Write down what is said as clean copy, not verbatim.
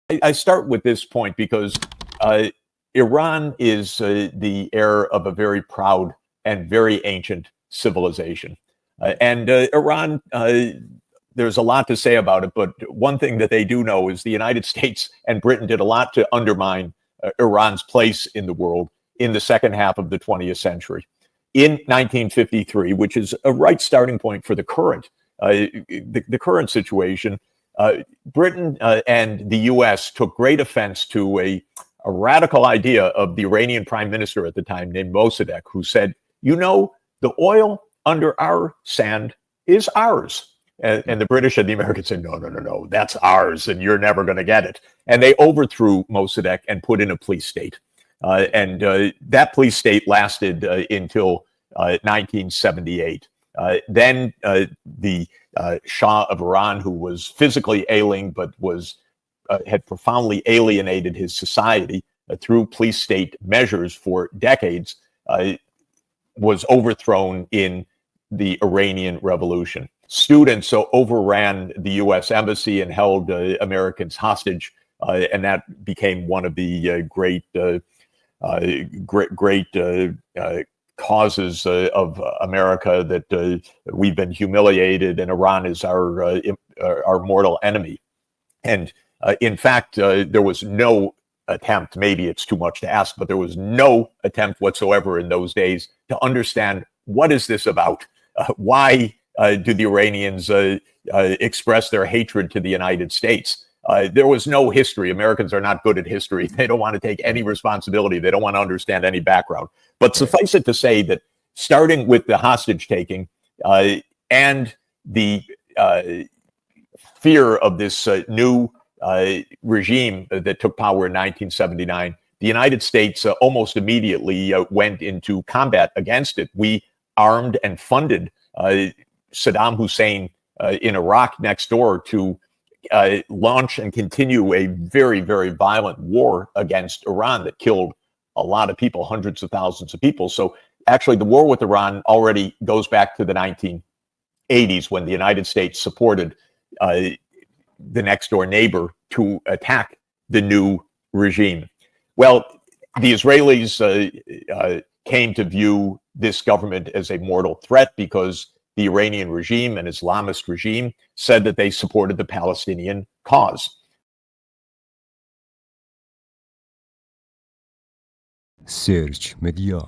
I start with this point because Iran is the heir of a very proud and very ancient civilization. And Iran, there's a lot to say about it, but one thing that they do know is the United States and Britain did a lot to undermine Iran's place in the world in the second half of the 20th century. In 1953, which is a right starting point for the current current situation, Britain and the U.S. took great offense to a radical idea of the Iranian prime minister at the time named Mossadegh, who said, you know, the oil under our sand is ours. And the British and the Americans said, no, that's ours, and you're never going to get it. And they overthrew Mossadegh and put in a police state. And that police state lasted until 1978. Then the Shah of Iran, who was physically ailing but had profoundly alienated his society through police state measures for decades, was overthrown in the Iranian Revolution. Students overran the U.S. embassy and held Americans hostage, and that became one of the great causes of America, that we've been humiliated and Iran is our mortal enemy. And in fact, there was no attempt, maybe it's too much to ask, but there was no attempt whatsoever in those days to understand, what is this about? Why do the Iranians express their hatred to the United States? There was no history. Americans are not good at history. They don't want to take any responsibility. They don't want to understand any background. But suffice it to say that starting with the hostage taking and the fear of this new regime that took power in 1979, the United States almost immediately went into combat against it. We armed and funded Saddam Hussein in Iraq next door to launch and continue a very, very violent war against Iran that killed a lot of people, hundreds of thousands of people. So actually the war with Iran already goes back to the 1980s, when the United States supported the next door neighbor to attack the new regime. Well, the Israelis came to view this government as a mortal threat because the Iranian regime, an Islamist regime, said that they supported the Palestinian cause. سرچ مدیا